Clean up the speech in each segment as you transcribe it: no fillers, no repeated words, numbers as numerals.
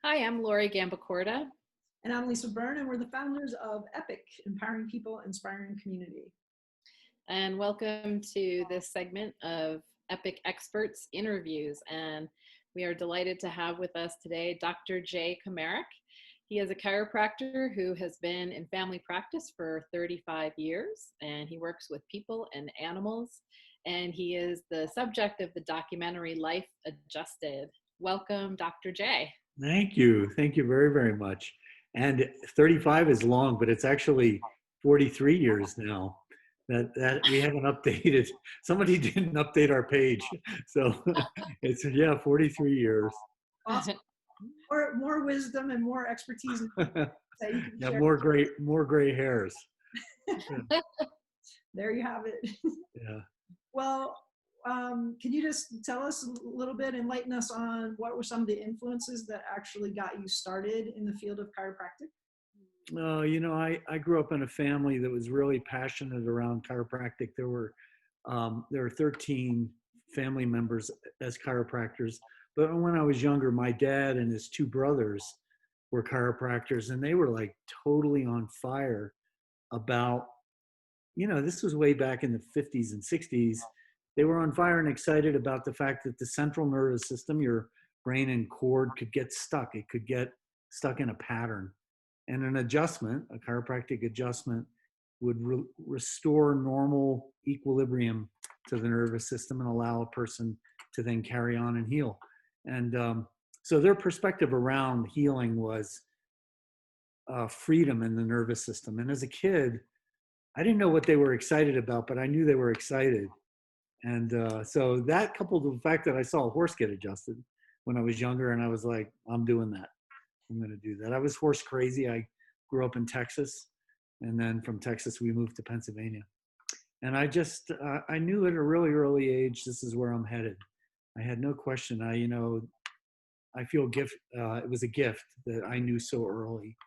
Hi, I'm Lori Gambacorda. And I'm Lisa Byrne, and we're the founders of E.P.I.C, Empowering People, Inspiring Community. And welcome to this segment of Epic Experts Interviews. And we are delighted to have with us today Dr. Jay Komarek. He is a chiropractor who has been in family practice for 35 years, and he works with people and animals. And he is the subject of the documentary Life Adjusted. Welcome, Dr. Jay. Thank you. Thank you very, very much. And 35 is long, but it's actually 43 years now that we haven't updated. Somebody didn't update our page. So it's, 43 years. Awesome. More wisdom and more expertise that you can Yeah, share. more gray hairs. Yeah. There you have it. Yeah. Well, can you just tell us a little bit, enlighten us on what were some of the influences that actually got you started in the field of chiropractic? I grew up in a family that was really passionate around chiropractic. There were 13 family members as chiropractors. But when I was younger, my dad and his two brothers were chiropractors, and they were like totally on fire about, this was way back in the 50s and 60s. They were on fire and excited about the fact that the central nervous system, your brain and cord, could get stuck. It could get stuck in a pattern. And an adjustment, a chiropractic adjustment, would restore normal equilibrium to the nervous system and allow a person to then carry on and heal. And so their perspective around healing was freedom in the nervous system. And as a kid, I didn't know what they were excited about, but I knew they were excited. And so that, coupled with the fact that I saw a horse get adjusted when I was younger, and I was like, I'm doing that. I'm going to do that. I was horse crazy. I grew up in Texas, and then from Texas, we moved to Pennsylvania. And I knew at a really early age, this is where I'm headed. I had no question. I feel it was a gift that I knew so early.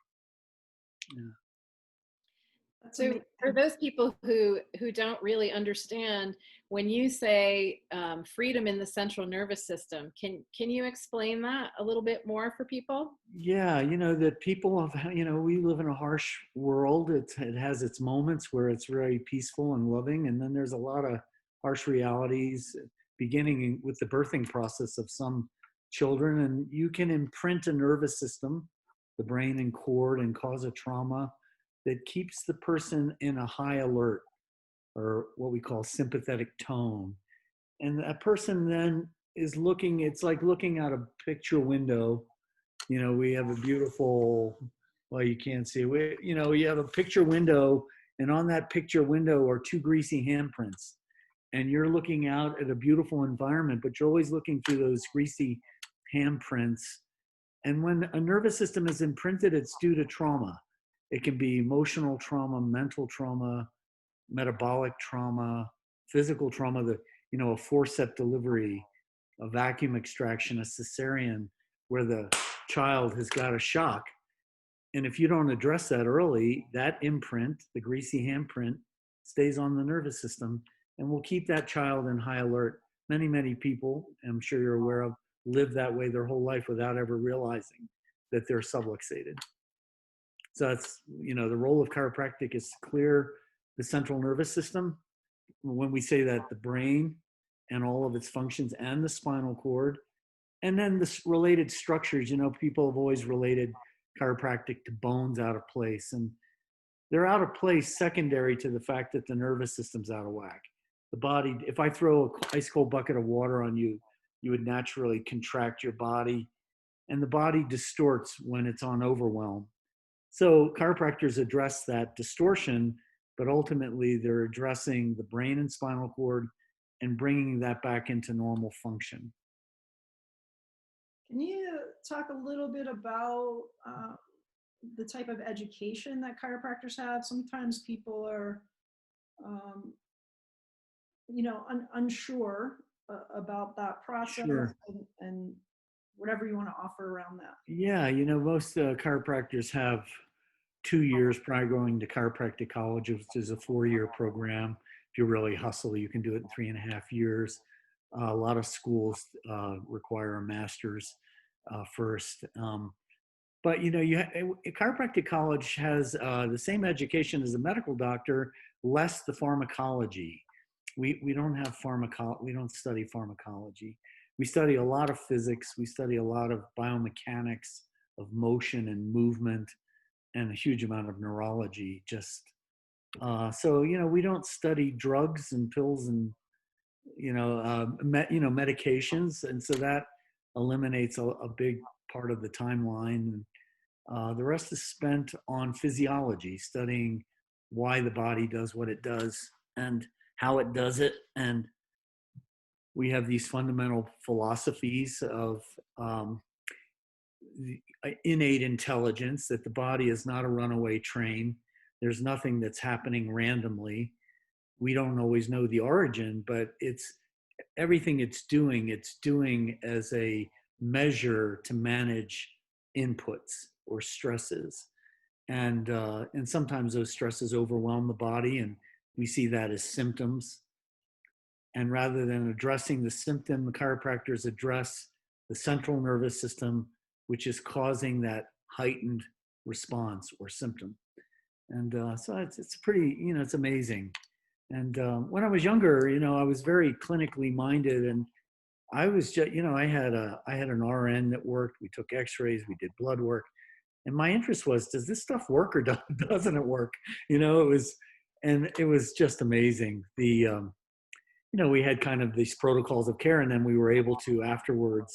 Yeah. So for those people who don't really understand, when you say freedom in the central nervous system, can you explain that a little bit more for people? Yeah, that people have, we live in a harsh world. It has its moments where it's very peaceful and loving, and then there's a lot of harsh realities, beginning with the birthing process of some children. And you can imprint a nervous system, the brain and cord, and cause a trauma that keeps the person in a high alert, or what we call sympathetic tone. And that person then is looking, it's like looking out a picture window. We have a beautiful, well, you can't see it. You have a picture window, and on that picture window are two greasy handprints. And you're looking out at a beautiful environment, but you're always looking through those greasy handprints. And when a nervous system is imprinted, it's due to trauma. It can be emotional trauma, mental trauma, metabolic trauma, physical trauma, a forceps delivery, a vacuum extraction, a cesarean, where the child has got a shock. And if you don't address that early, that imprint, the greasy handprint, stays on the nervous system and will keep that child in high alert. Many, many people, I'm sure you're aware of, live that way their whole life without ever realizing that they're subluxated. So that's, the role of chiropractic is to clear the central nervous system. When we say that, the brain and all of its functions, and the spinal cord, and then the related structures. People have always related chiropractic to bones out of place, and they're out of place secondary to the fact that the nervous system's out of whack. The body, if I throw an ice cold bucket of water on you, you would naturally contract your body, and the body distorts when it's on overwhelm. So chiropractors address that distortion, but ultimately they're addressing the brain and spinal cord and bringing that back into normal function. Can you talk a little bit about the type of education that chiropractors have? Sometimes people are, unsure about that process. Sure. and whatever you want to offer around that. Yeah, most chiropractors have 2 years prior going to chiropractic college, which is a 4-year program. If you really hustle, you can do it in 3.5 years. A lot of schools require a master's first. But a chiropractic college has the same education as a medical doctor, less the pharmacology. We don't have we don't study pharmacology. We study a lot of physics. We study a lot of biomechanics of motion and movement, and a huge amount of neurology. So we don't study drugs and pills and medications, and so that eliminates a big part of the timeline. The rest is spent on physiology, studying why the body does what it does and how it does it. And we have these fundamental philosophies of innate intelligence, that the body is not a runaway train. There's nothing that's happening randomly. We don't always know the origin, but it's everything it's doing as a measure to manage inputs or stresses. And sometimes those stresses overwhelm the body, and we see that as symptoms. And rather than addressing the symptom, the chiropractors address the central nervous system, which is causing that heightened response or symptom. And so it's pretty, it's amazing. And when I was younger, I was very clinically minded, and I was just, I had an RN that worked. We took X-rays, we did blood work, and my interest was, does this stuff work or doesn't it work? It was just amazing. We had kind of these protocols of care, and then we were able to afterwards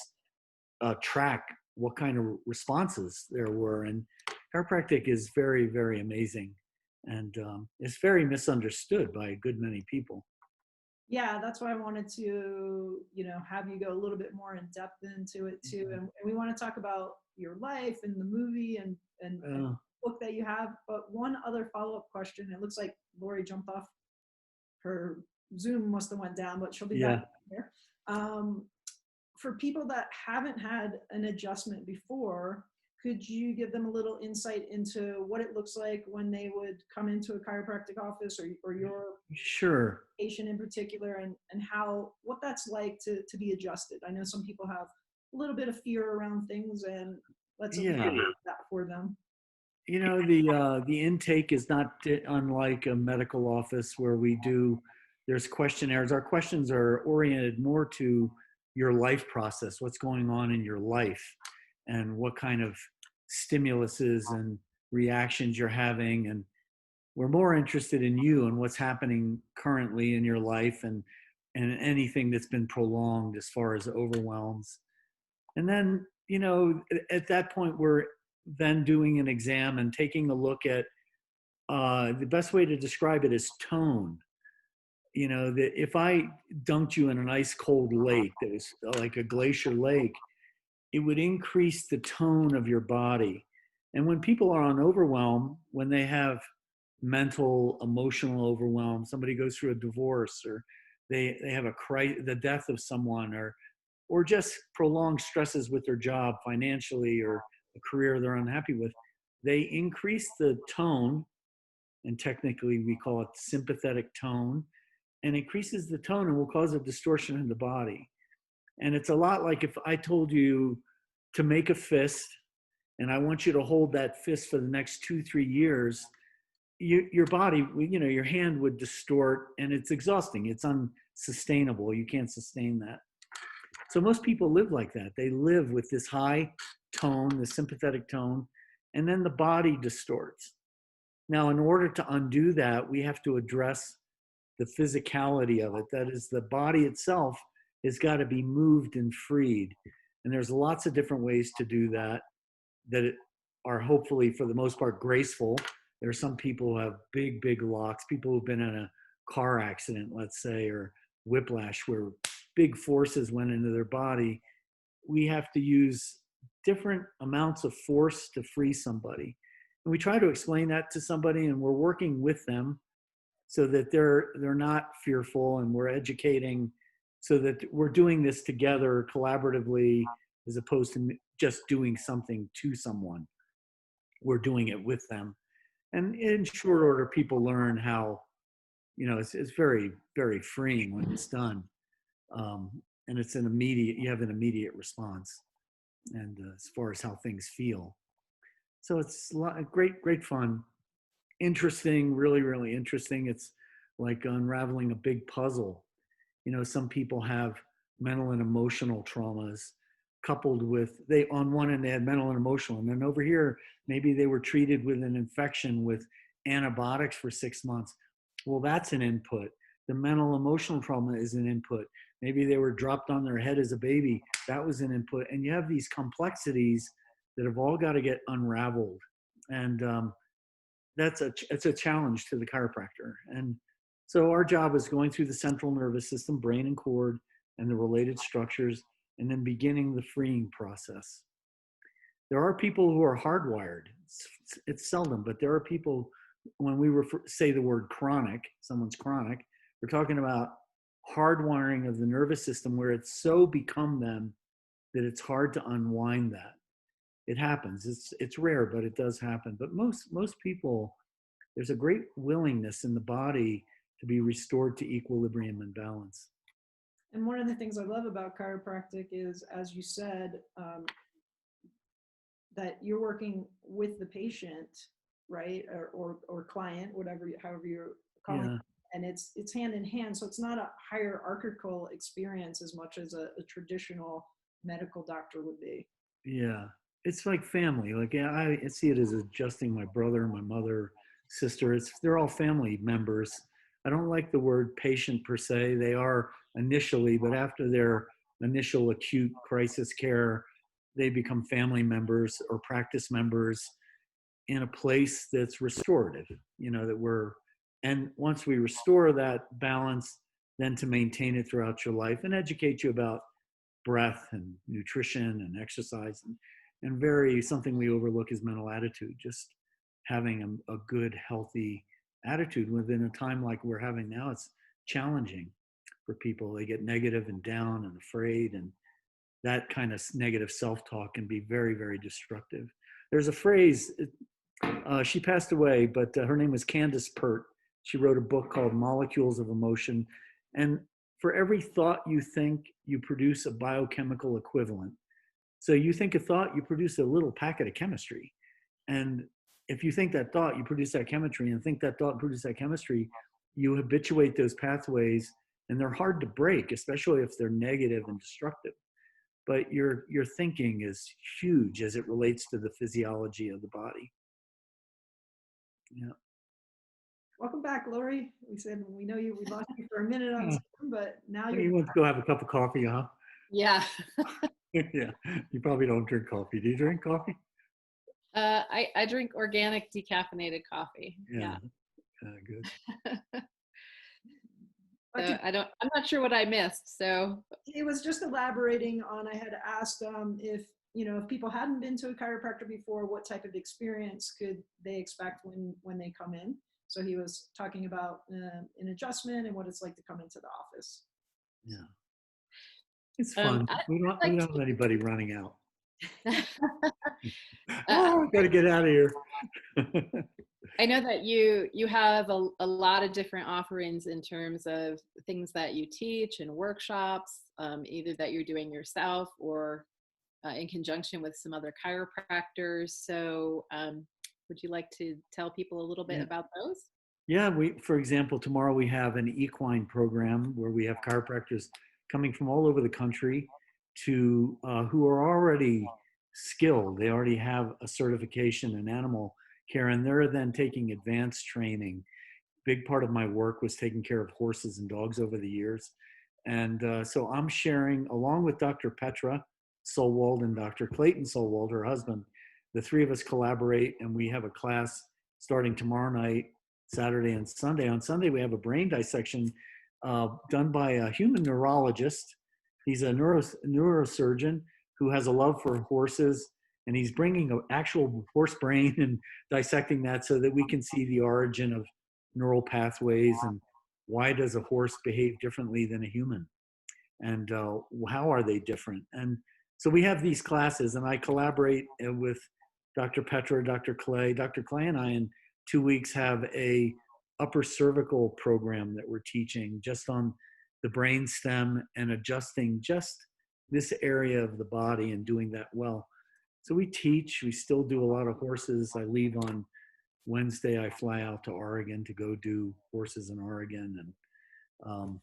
track what kind of responses there were. And chiropractic is very, very amazing, and it's very misunderstood by a good many people. Yeah, that's why I wanted to, have you go a little bit more in depth into it too. And we want to talk about your life and the movie and book that you have. But one other follow-up question. It looks like Lori jumped off. Her Zoom must have went down, but she'll be back here. For people that haven't had an adjustment before, could you give them a little insight into what it looks like when they would come into a chiropractic office, or your patient in particular, and what that's like to be adjusted? I know some people have a little bit of fear around things, and let's alleviate that for them. The intake is not unlike a medical office where there's questionnaires. Our questions are oriented more to your life process, what's going on in your life, and what kind of stimuluses and reactions you're having. And we're more interested in you and what's happening currently in your life, and anything that's been prolonged as far as overwhelms. And then, at that point, we're then doing an exam and taking a look at the best way to describe it is tone. That if I dunked you in an ice cold lake that was like a glacier lake, it would increase the tone of your body. And when people are on overwhelm, when they have mental, emotional overwhelm, somebody goes through a divorce, or they have the death of someone, or just prolonged stresses with their job financially, or a career they're unhappy with, they increase the tone, and technically we call it sympathetic tone, and increases the tone and will cause a distortion in the body. And it's a lot like if I told you to make a fist, and I want you to hold that fist for the next 2-3 years, your body, your hand would distort, and it's exhausting. It's unsustainable. You can't sustain that. So most people live like that. They live with this high tone, the sympathetic tone, and then the body distorts. Now, in order to undo that, we have to address the physicality of it. That is, the body itself has got to be moved and freed. And there's lots of different ways to do that are hopefully, for the most part, graceful. There are some people who have big, big locks, people who've been in a car accident, let's say, or whiplash, where big forces went into their body. We have to use different amounts of force to free somebody. And we try to explain that to somebody, and we're working with them so that they're not fearful, and we're educating so that we're doing this together collaboratively, as opposed to just doing something to someone. We're doing it with them. And in short order, people learn how, it's very, very freeing when it's done. And you have an immediate response. And as far as how things feel. So it's great fun, interesting, really, really interesting. It's like unraveling a big puzzle. Some people have mental and emotional traumas coupled with, they on one end they had mental and emotional, and then over here maybe they were treated with an infection with antibiotics for 6 months. Well, that's an input. The mental emotional trauma is an input. Maybe they were dropped on their head as a baby. That was an input. And you have these complexities that have all got to get unraveled. And it's a challenge to the chiropractor. And so our job is going through the central nervous system, brain and cord, and the related structures, and then beginning the freeing process. There are people who are hardwired. It's seldom, but there are people, when we say the word chronic, someone's chronic, we're talking about hardwiring of the nervous system where it's so become them that it's hard to unwind that. It happens. It's rare, but it does happen. But most people, there's a great willingness in the body to be restored to equilibrium and balance. And one of the things I love about chiropractic is, as you said, that you're working with the patient, right, or client, however you're calling it, and it's hand in hand. So it's not a hierarchical experience as much as a traditional medical doctor would be. Yeah, it's like family. Like, I see it as adjusting my brother, my mother, sister. They're all family members. I don't like the word patient per se. They are initially, but after their initial acute crisis care, they become family members or practice members in a place that's restorative, and once we restore that balance, then to maintain it throughout your life and educate you about breath and nutrition and exercise, and something we overlook is mental attitude, just having a good, healthy attitude within a time like we're having now. It's challenging for people. They get negative and down and afraid, and that kind of negative self-talk can be very, very destructive. There's a phrase, she passed away, but her name was Candace Pert. She wrote a book called Molecules of Emotion. And for every thought you think, you produce a biochemical equivalent. So you think a thought, you produce a little packet of chemistry. And if you think that thought, you produce that chemistry, and think that thought, produce that chemistry, you habituate those pathways, and they're hard to break, especially if they're negative and destructive. But your thinking is huge as it relates to the physiology of the body. Yeah. Welcome back, Lori. We said we know you. We lost you for a minute on Zoom, but now you want to go have a cup of coffee, huh? Yeah. Yeah. You probably don't drink coffee. Do you drink coffee? I drink organic decaffeinated coffee. Yeah. Good. So I'm not sure what I missed. So it was just elaborating on, I had asked if people hadn't been to a chiropractor before, what type of experience could they expect when they come in? So he was talking about an adjustment and what it's like to come into the office. Yeah. It's fun. We don't have anybody running out. I got to get out of here. I know that you have a lot of different offerings in terms of things that you teach and workshops, either that you're doing yourself or in conjunction with some other chiropractors. So would you like to tell people a little bit about those? Yeah, for example, tomorrow we have an equine program where we have chiropractors coming from all over the country who are already skilled. They already have a certification in animal care, and they're then taking advanced training. Big part of my work was taking care of horses and dogs over the years. And so I'm sharing, along with Dr. Petra Solwald and Dr. Clayton Solwald, her husband, the three of us collaborate, and we have a class starting tomorrow night, Saturday and Sunday. On Sunday, we have a brain dissection done by a human neurologist. He's a neurosurgeon who has a love for horses, and he's bringing an actual horse brain and dissecting that so that we can see the origin of neural pathways and why does a horse behave differently than a human, and how are they different. And so we have these classes, and I collaborate with Dr. Petra, Dr. Clay. Dr. Clay and I in 2 weeks have a upper cervical program that we're teaching just on the brain stem and adjusting just this area of the body and doing that well. So we teach. We still do a lot of horses. I leave on Wednesday. I fly out to Oregon to go do horses in Oregon, and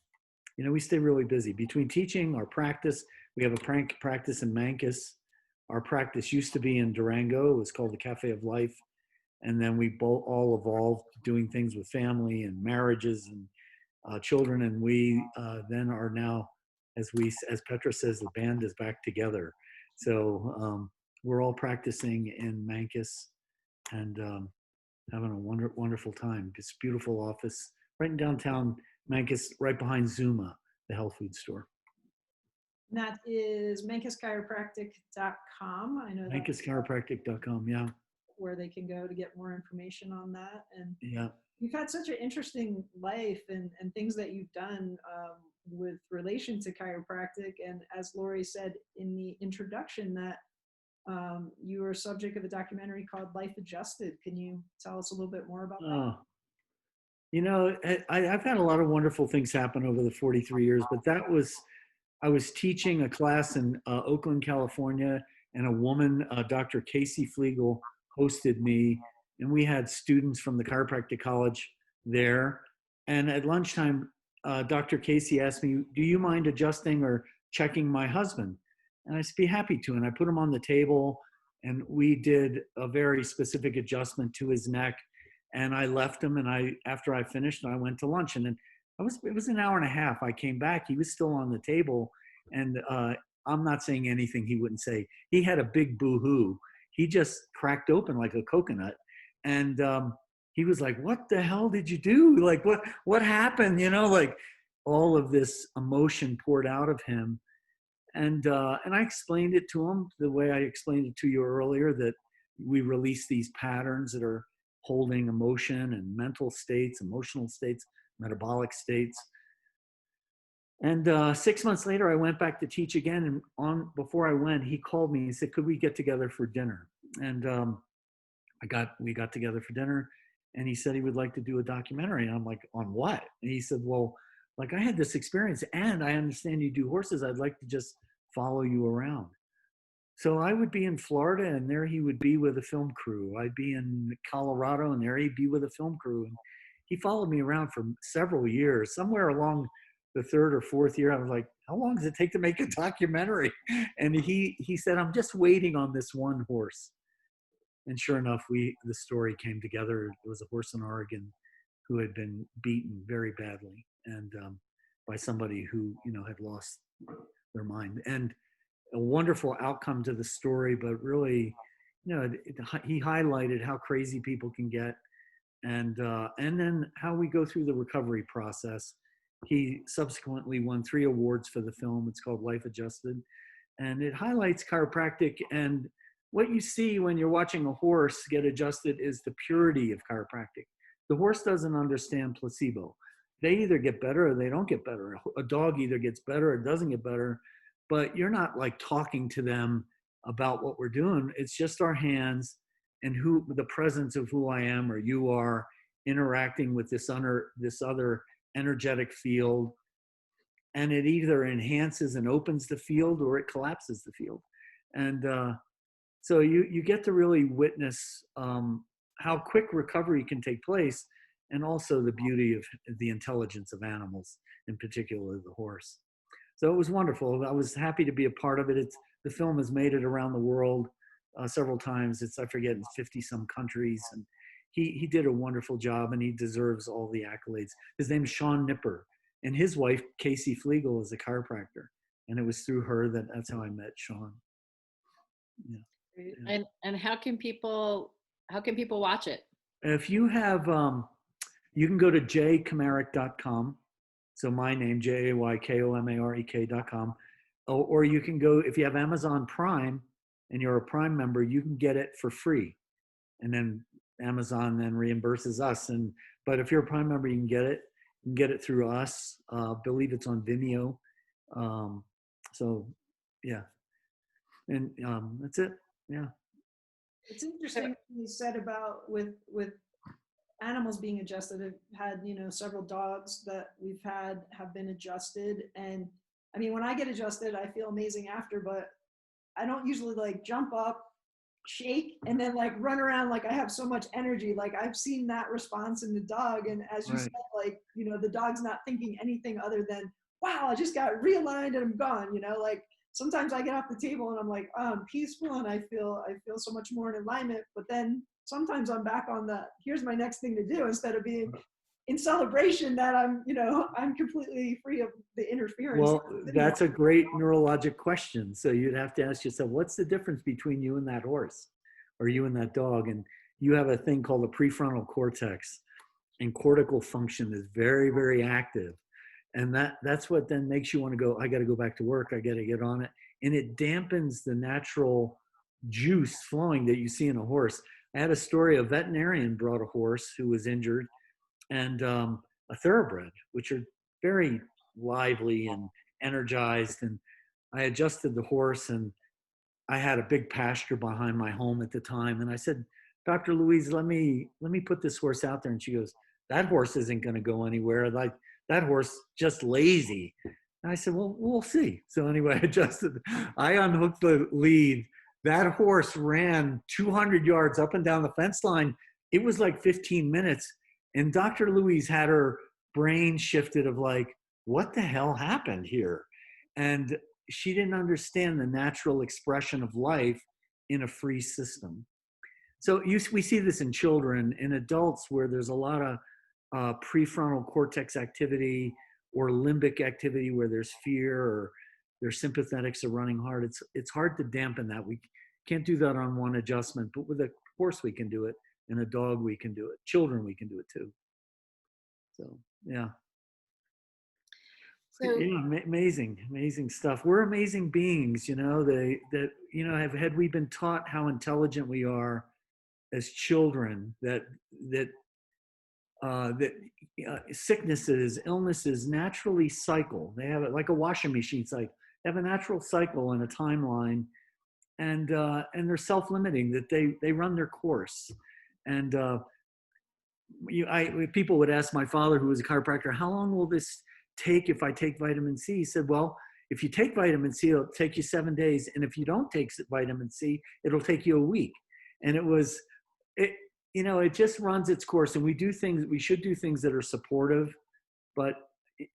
we stay really busy between teaching, our practice. We have a practice in Mancos. Our practice used to be in Durango. It was called the Cafe of Life. And then we both all evolved doing things with family and marriages and children. And we then are now, as Petra says, the band is back together. So we're all practicing in Mancos and having a wonderful time. This beautiful office right in downtown Mancos, right behind Zuma, the health food store. And that is mancoschiropractic.com. I know mancoschiropractic.com, yeah. Where they can go to get more information on that. And yeah, you've had such an interesting life and things that you've done with relation to chiropractic. And as Lori said in the introduction, that you were subject of a documentary called Life Adjusted. Can you tell us a little bit more about that? I've had a lot of wonderful things happen over the 43 years, but I was teaching a class in Oakland, California, and a woman, Dr. Casey Flegel, hosted me, and we had students from the chiropractic college there. And at lunchtime, Dr. Casey asked me, "Do you mind adjusting or checking my husband?" And I said, "Be happy to." And I put him on the table, and we did a very specific adjustment to his neck. And I left him, and after I finished, I went to lunch. And then it was an hour and a half. I came back, he was still on the table, and I'm not saying anything he wouldn't say. He had a big boo-hoo. He just cracked open like a coconut. And he was like, "What the hell did you do? Like, what happened?" Like all of this emotion poured out of him. And I explained it to him the way I explained it to you earlier, that we release these patterns that are holding emotion and mental states, emotional states, metabolic states. And 6 months later, I went back to teach again. And before I went, he called me and said, "Could we get together for dinner?" And we got together for dinner, and he said he would like to do a documentary. And I'm like, "On what?" And he said, "Well, like I had this experience, and I understand you do horses. I'd like to just follow you around." So I would be in Florida, and there he would be with a film crew. I'd be in Colorado, and there he'd be with a film crew. And he followed me around for several years. Somewhere along the third or fourth year, I was like, "How long does it take to make a documentary?" And he said, "I'm just waiting on this one horse." And sure enough, the story came together. There was a horse in Oregon who had been beaten very badly, and by somebody who had lost their mind. And a wonderful outcome to the story, but really, he highlighted how crazy people can get, and then how we go through the recovery process. He subsequently won 3 awards for the film. It's called Life Adjusted, and it highlights chiropractic. And what you see when you're watching a horse get adjusted is the purity of chiropractic. The horse doesn't understand placebo. They either get better or they don't get better. A dog either gets better or doesn't get better, but you're not like talking to them about what we're doing. It's just our hands and the presence of who I am or you are interacting with this other energetic field. And it either enhances and opens the field or it collapses the field. And so you get to really witness how quick recovery can take place, and also the beauty of the intelligence of animals, in particular the horse. So it was wonderful. I was happy to be a part of it. The film has made it around the world several times. I forget, in 50 some countries. And he did a wonderful job, and he deserves all the accolades. His name is Sean Nipper, and his wife, Casey Flegel, is a chiropractor. And it was through her that's how I met Sean. Yeah. And how can people watch it? If you have, you can go to jkomarek.com. So my name, JAYKOMAREK.com. Or you can go, if you have Amazon Prime and you're a Prime member, you can get it for free. And then Amazon then reimburses us. But if you're a Prime member, you can get it. You can get it through us. I believe it's on Vimeo. So yeah. And that's it. Yeah. It's interesting what you said about with animals being adjusted. I've had, several dogs that we've had have been adjusted. And I mean, when I get adjusted, I feel amazing after, but I don't usually like jump up shake and then like run around like I have so much energy. Like I've seen that response in the dog. And as you Right. said, like, you know, the dog's not thinking anything other than, wow, I just got realigned and I'm gone, you know, like sometimes I get off the table and I'm like, oh, I'm peaceful and I feel so much more in alignment. But then sometimes I'm back on the, here's my next thing to do, instead of being in celebration that I'm, you know, I'm completely free of the interference. Well, that's a great neurologic question. So you'd have to ask yourself, what's the difference between you and that horse or you and that dog? And you have a thing called the prefrontal cortex, and cortical function is very, very active. And that's what then makes you want to go, I got to go back to work. I got to get on it. And it dampens the natural juice flowing that you see in a horse. I had a story, a veterinarian brought a horse who was injured, and a thoroughbred, which are very lively and energized. And I adjusted the horse, and I had a big pasture behind my home at the time. And I said, Dr. Louise, let me put this horse out there. And she goes, that horse isn't going to go anywhere. Like that horse just lazy. And I said, well, we'll see. So anyway, I unhooked the lead. That horse ran 200 yards up and down the fence line. It was like 15 minutes. And Dr. Louise had her brain shifted of like, what the hell happened here? And she didn't understand the natural expression of life in a free system. So we see this in children, in adults, where there's a lot of prefrontal cortex activity or limbic activity where there's fear or their sympathetics are running hard. It's hard to dampen that. We can't do that on one adjustment, but with a horse we can do it, and a dog we can do it. Children we can do it too. So yeah. So Yeah, amazing stuff. We're amazing beings, you know. Had we been taught how intelligent we are as children, that sicknesses, illnesses naturally cycle. They have it like a washing machine cycle. They have a natural cycle and a timeline, and they're self-limiting. That they run their course, and people would ask my father, who was a chiropractor, how long will this take if I take vitamin C? He said, well, if you take vitamin C, it'll take you 7 days. And if you don't take vitamin C, it'll take you a week. And it just runs its course. And we should do things that are supportive, but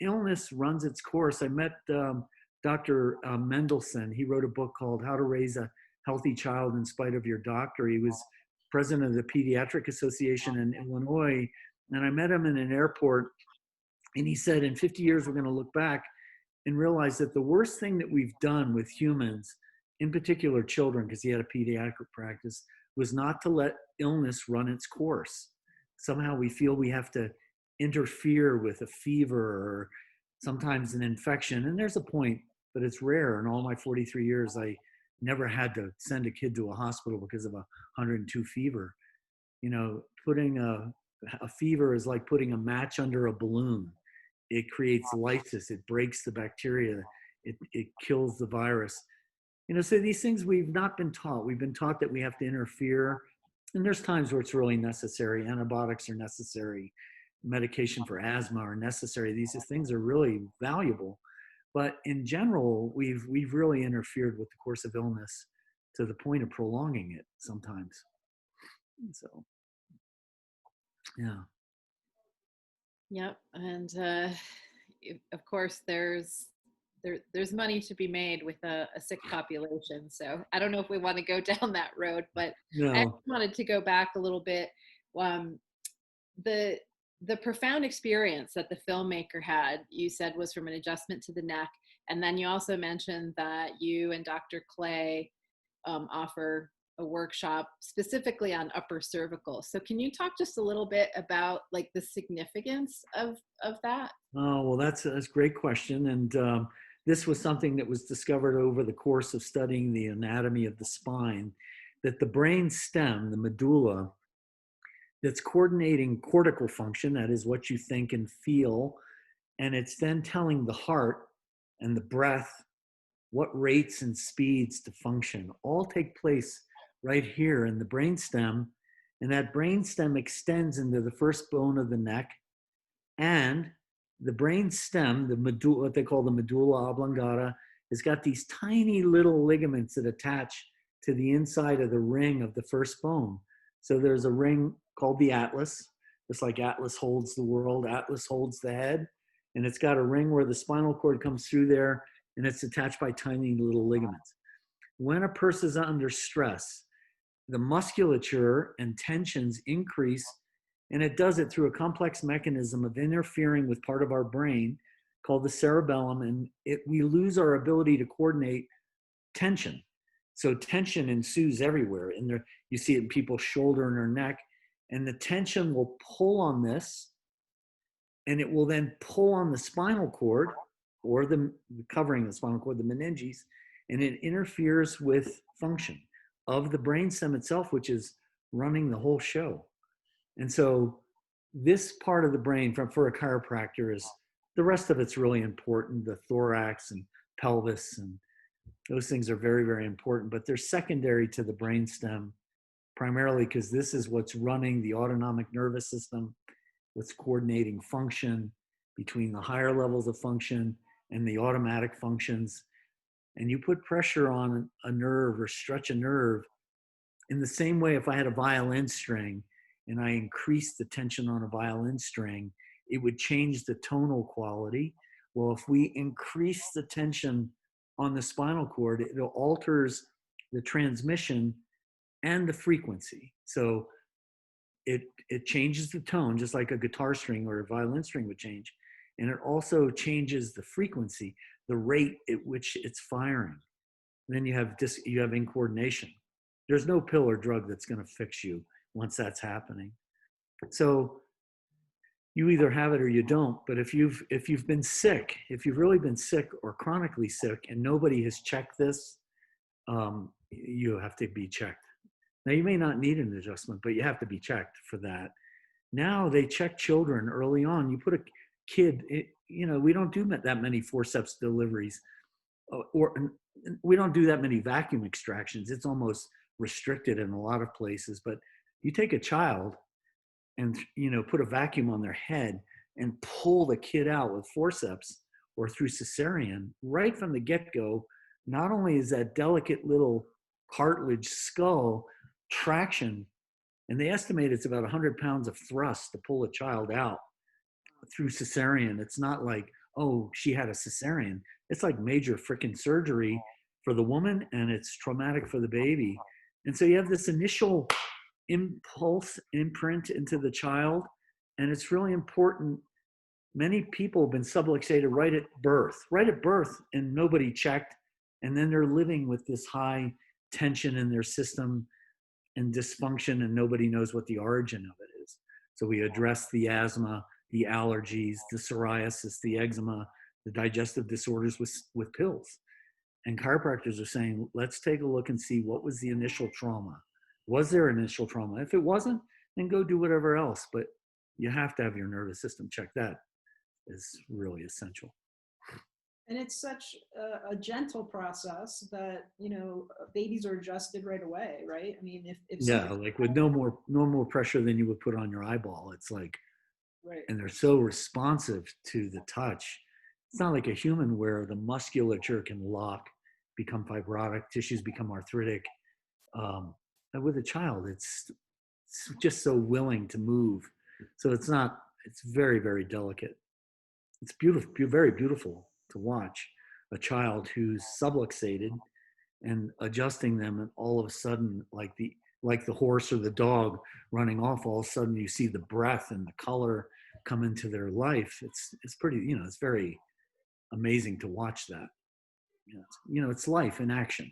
illness runs its course. I met Dr. Mendelsohn. He wrote a book called How to Raise a Healthy Child in Spite of Your Doctor. He was president of the Pediatric Association in Illinois. And I met him in an airport, and he said, in 50 years, we're going to look back and realize that the worst thing that we've done with humans, in particular children, because he had a pediatric practice, was not to let illness run its course. Somehow we feel we have to interfere with a fever or sometimes an infection. And there's a point, but it's rare. In all my 43 years, I never had to send a kid to a hospital because of a 102 fever. You know, putting a fever is like putting a match under a balloon. It creates lysis. It breaks the bacteria. It kills the virus. You know, so these things we've not been taught. We've been taught that we have to interfere. And there's times where it's really necessary. Antibiotics are necessary. Medication for asthma are necessary. These things are really valuable. But in general, we've really interfered with the course of illness to the point of prolonging it sometimes. So, yeah. yep, and of course there's money to be made with a sick population. So I don't know if we want to go down that road, but I No. wanted to go back a little bit. The profound experience that the filmmaker had, you said, was from an adjustment to the neck, and then you also mentioned that you and Dr. Clay offer a workshop specifically on upper cervical. So can you talk just a little bit about like the significance of that? Oh, well, that's a great question. And this was something that was discovered over the course of studying the anatomy of the spine, that the brain stem, the medulla, that's coordinating cortical function, that is what you think and feel, and it's then telling the heart and the breath what rates and speeds to function, all take place right here in the brainstem. And that brainstem extends into the first bone of the neck, and the brainstem, the medulla, what they call the medulla oblongata, has got these tiny little ligaments that attach to the inside of the ring of the first bone. So there's a ring called the atlas, just like Atlas holds the world, Atlas holds the head, and it's got a ring where the spinal cord comes through there, and it's attached by tiny little ligaments. When a person is under stress, the musculature and tensions increase, and it does it through a complex mechanism of interfering with part of our brain called the cerebellum, and we lose our ability to coordinate tension. So tension ensues everywhere. And there, you see it in people's shoulder and their neck, and the tension will pull on this, and it will then pull on the spinal cord or the covering the spinal cord, the meninges, and it interferes with function of the brainstem itself, which is running the whole show. And so this part of the brain for a chiropractor is, the rest of it's really important, the thorax and pelvis, and those things are very, very important, but they're secondary to the brainstem, primarily because this is what's running the autonomic nervous system, what's coordinating function between the higher levels of function and the automatic functions. And you put pressure on a nerve or stretch a nerve in the same way. If I had a violin string and I increased the tension on a violin string, it would change the tonal quality. Well, if we increase the tension on the spinal cord, it alters the transmission and the frequency. So it changes the tone, just like a guitar string or a violin string would change. And it also changes the frequency, the rate at which it's firing. And then you have incoordination. There's no pill or drug that's going to fix you once that's happening. So you either have it or you don't. But if you've been sick, if you've really been sick or chronically sick and nobody has checked this, you have to be checked. Now, you may not need an adjustment, but you have to be checked for that. Now they check children early on. You put a kid, we don't do that many forceps deliveries, or we don't do that many vacuum extractions. It's almost restricted in a lot of places. But you take a child and put a vacuum on their head and pull the kid out with forceps or through cesarean right from the get-go. Not only is that delicate little cartilage skull traction, and they estimate it's about 100 pounds of thrust to pull a child out through cesarean. It's not like, oh, she had a cesarean. It's like major freaking surgery for the woman, and it's traumatic for the baby. And so you have this initial impulse imprint into the child, and it's really important. Many people have been subluxated right at birth, and nobody checked, and then they're living with this high tension in their system and dysfunction, and nobody knows what the origin of it is. So we address the asthma, the allergies, the psoriasis, the eczema, the digestive disorders with pills. And chiropractors are saying, let's take a look and see what was the initial trauma. Was there initial trauma? If it wasn't, then go do whatever else. But you have to have your nervous system checked. That is really essential. And it's such a gentle process that, babies are adjusted right away, right? I mean, if yeah, like with no more pressure than you would put on your eyeball. It's like, right. And they're so responsive to the touch. It's not like a human where the musculature can lock, become fibrotic, tissues become arthritic. And with a child, it's just so willing to move. So it's very, very delicate. It's beautiful, very beautiful to watch a child who's subluxated and adjusting them, and all of a sudden, like the horse or the dog running off, all of a sudden you see the breath and the color come into their life. It's pretty, it's very amazing to watch that. It's life in action.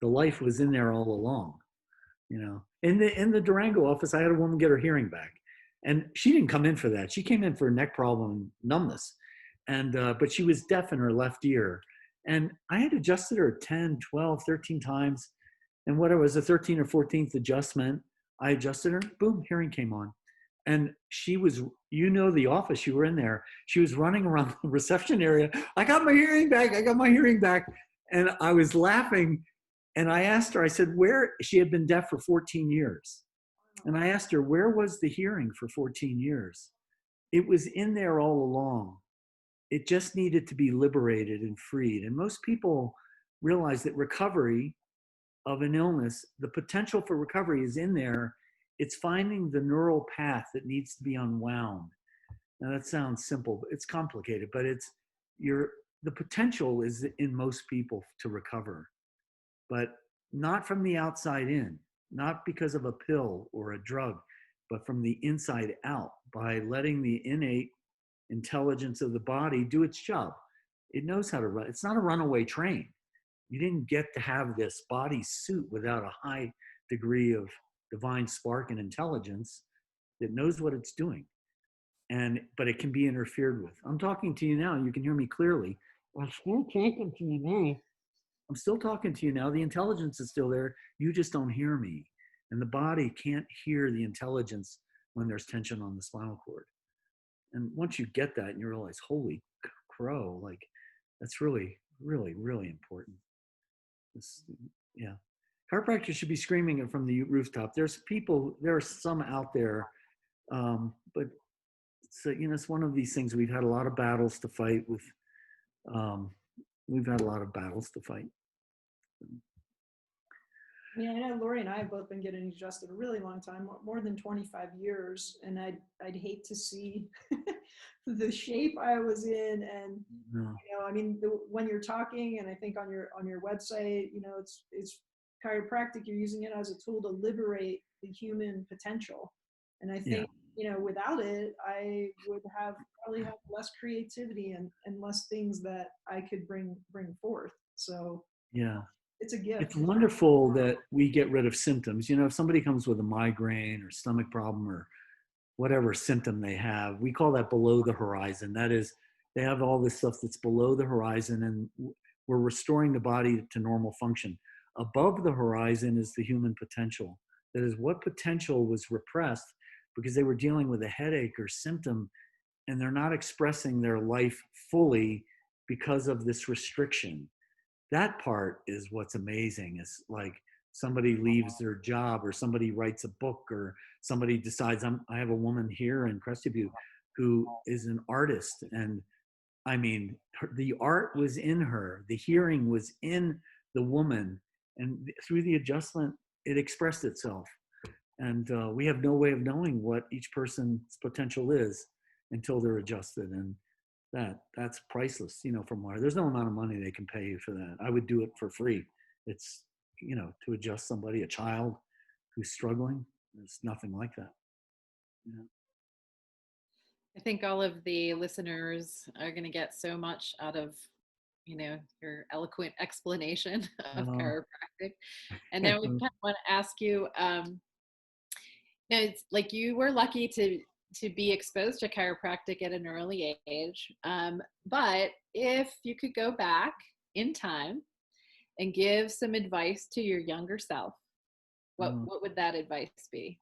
The life was in there all along. In the Durango office, I had a woman get her hearing back, and she didn't come in for that. She came in for a neck problem and numbness, and but she was deaf in her left ear, and I had adjusted her 10, 12, 13 times, and what it was, the 13th or 14th adjustment, I adjusted her, boom, hearing came on. And she was, the office, you were in there, she was running around the reception area. I got my hearing back. And I was laughing. And I asked her, I said, she had been deaf for 14 years. And I asked her, where was the hearing for 14 years? It was in there all along. It just needed to be liberated and freed. And most people realize that recovery of an illness, the potential for recovery is in there. It's finding the neural path that needs to be unwound. Now that sounds simple, but it's complicated, but the potential is in most people to recover, but not from the outside in, not because of a pill or a drug, but from the inside out by letting the innate intelligence of the body do its job. It knows how to run. It's not a runaway train. You didn't get to have this body suit without a high degree of divine spark and intelligence that knows what it's doing. But it can be interfered with. I'm talking to you now. You can hear me clearly. I'm still talking to you now. I'm still talking to you now. The intelligence is still there. You just don't hear me. And the body can't hear the intelligence when there's tension on the spinal cord. And once you get that and you realize, holy crow, like that's really, really, really important. Yeah. Chiropractors should be screaming it from the rooftop. There are some out there, but it's one of these things. We've had a lot of battles to fight with. We've had a lot of battles to fight. Yeah, I know Lori and I have both been getting adjusted a really long time, more than 25 years, and I'd hate to see the shape I was in. And I mean, when you're talking, and I think on your website, it's chiropractic. You're using it as a tool to liberate the human potential, and I think without it, I would probably have less creativity and less things that I could bring forth. So yeah. It's a gift. It's wonderful that we get rid of symptoms. If somebody comes with a migraine or stomach problem or whatever symptom they have, we call that below the horizon. That is, they have all this stuff that's below the horizon, and we're restoring the body to normal function. Above the horizon is the human potential. That is, what potential was repressed because they were dealing with a headache or symptom, and they're not expressing their life fully because of this restriction. That part is what's amazing. Is like somebody leaves their job, or somebody writes a book, or somebody decides. I have a woman here in Crested Butte who is an artist, and I mean, the art was in her, the hearing was in the woman, and through the adjustment, it expressed itself. And we have no way of knowing what each person's potential is until they're adjusted. And that's priceless, from where there's no amount of money they can pay you for that. I would do it for free. It's, to adjust somebody, a child who's struggling, there's nothing like that. I think all of the listeners are going to get so much out of, your eloquent explanation of chiropractic. And now we kind of want to ask you, it's like you were lucky to be exposed to chiropractic at an early age. But if you could go back in time and give some advice to your younger self, what would that advice be?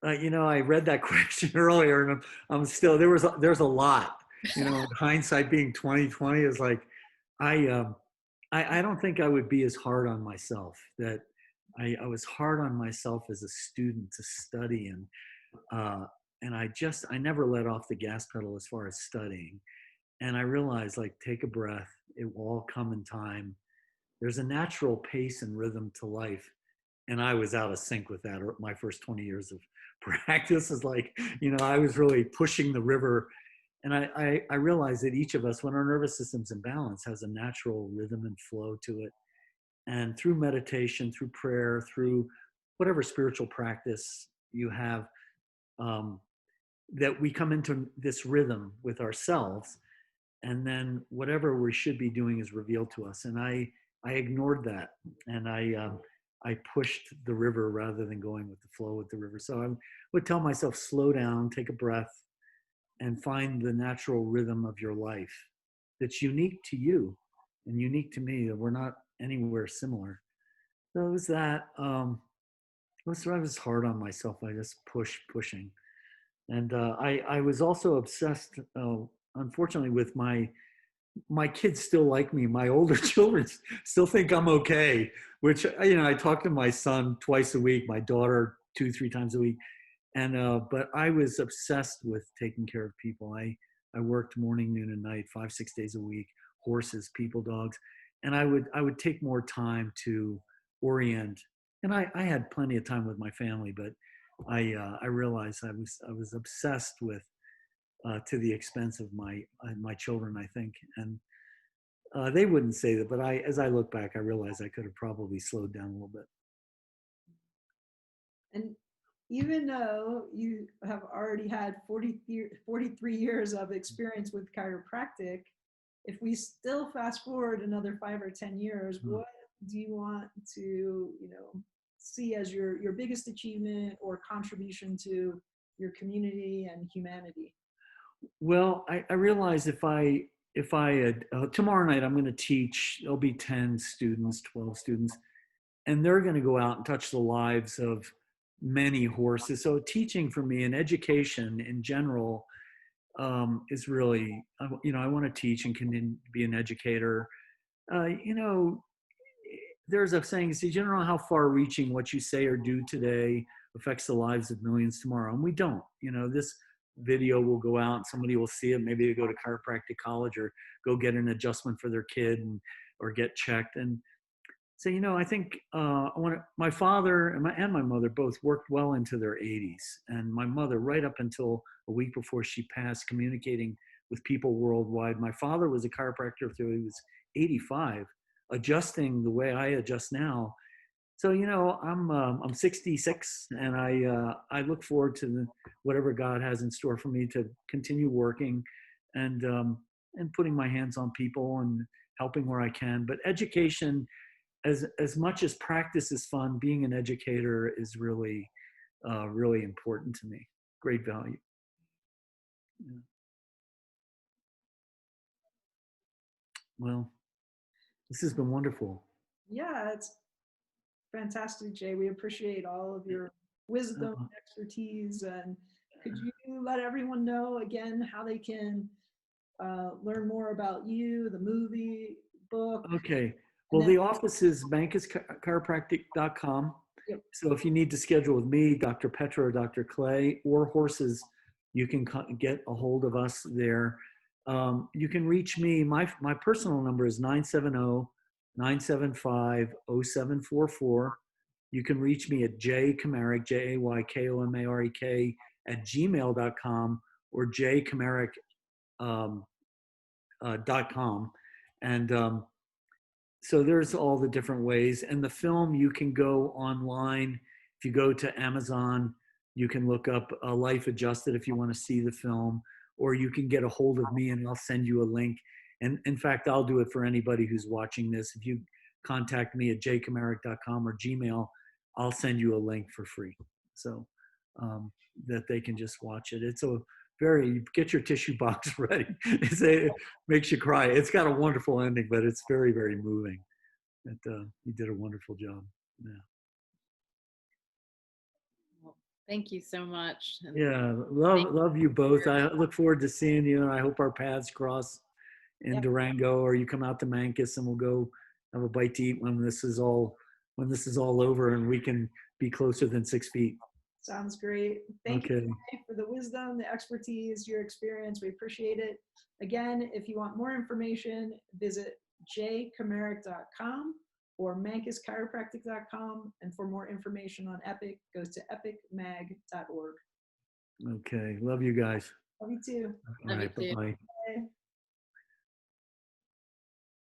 I read that question earlier, and I'm still there's a lot. Hindsight being 2020 is like, I don't think I would be as hard on myself. That I was hard on myself as a student to study, and I never let off the gas pedal as far as studying. And I realized, like, take a breath. It will all come in time. There's a natural pace and rhythm to life. And I was out of sync with that. My first 20 years of practice is like, I was really pushing the river. And I realized that each of us, when our nervous system's in balance, has a natural rhythm and flow to it. And through meditation, through prayer, through whatever spiritual practice you have, that we come into this rhythm with ourselves, and then whatever we should be doing is revealed to us. And I ignored that, and I pushed the river rather than going with the flow with the river. So I would tell myself, slow down, take a breath, and find the natural rhythm of your life that's unique to you and unique to me, that we're not anywhere similar. So it was that. I was hard on myself. I just pushing. And I was also obsessed, unfortunately, with my kids still like me. My older children still think I'm okay, which, I talk to my son twice a week, my daughter 2-3 times a week. And, but I was obsessed with taking care of people. I worked morning, noon, and night, 5-6 days a week, horses, people, dogs. and I would take more time to orient. And I had plenty of time with my family, but I realized I was obsessed with to the expense of my children, I think. And they wouldn't say that, but as I look back, I realize I could have probably slowed down a little bit. And even though you have already had 43 years of experience with chiropractic, if we still fast forward another 5 or 10 years, what do you want to, see as your biggest achievement or contribution to your community and humanity? Well, I realize if I had, tomorrow night I'm going to teach, there'll be 10 students, 12 students, and they're going to go out and touch the lives of many horses. So teaching for me and education in general is really, I want to teach and can be an educator. You know, there's a saying, says, you don't know how far reaching what you say or do today affects the lives of millions tomorrow. And we don't. This video will go out and somebody will see it. Maybe they go to chiropractic college or go get an adjustment for their kid or get checked. And say, I think my father and my mother both worked well into their 80s. And my mother, right up until a week before she passed, communicating with people worldwide. My father was a chiropractor until he was 85, adjusting the way I adjust now. So I'm 66, and I look forward to whatever God has in store for me to continue working, and putting my hands on people and helping where I can. But education, as much as practice is fun, being an educator is really really important to me. Great value. Yeah. Well, this has been wonderful. Yeah, it's fantastic, Jay. We appreciate all of your wisdom, expertise, and could you let everyone know again how they can learn more about you, the movie, book? Okay. Well, the office is mancuschiropractic.com. Yep. So if you need to schedule with me, Dr. Petra or Dr. Clay, or horses, you can get a hold of us there. You can reach me. My personal number is 970-975-0744. You can reach me at jkomarek, JAYKOMAREK, at gmail.com or jkomarek.com. And so there's all the different ways. And the film, you can go online. If you go to Amazon, you can look up Life Adjusted if you want to see the film, or you can get a hold of me and I'll send you a link. And in fact, I'll do it for anybody who's watching this. If you contact me at jkomarek.com or Gmail, I'll send you a link for free. So that they can just watch it. It's get your tissue box ready. It makes you cry. It's got a wonderful ending, but it's very, very moving. You did a wonderful job. Yeah. Well, thank you so much. And Yeah, love you both. I look forward to seeing you, and I hope our paths cross in Durango, or you come out to Mancus, and we'll go have a bite to eat when this is all over, and we can be closer than 6 feet. Sounds great. Thank you for the wisdom, the expertise, your experience. We appreciate it. Again, if you want more information, visit jkomarek.com or mancuschiropractic.com. And for more information on EPIC, goes to epicmag.org. Okay. Love you guys. Love you too. All right. Bye-bye.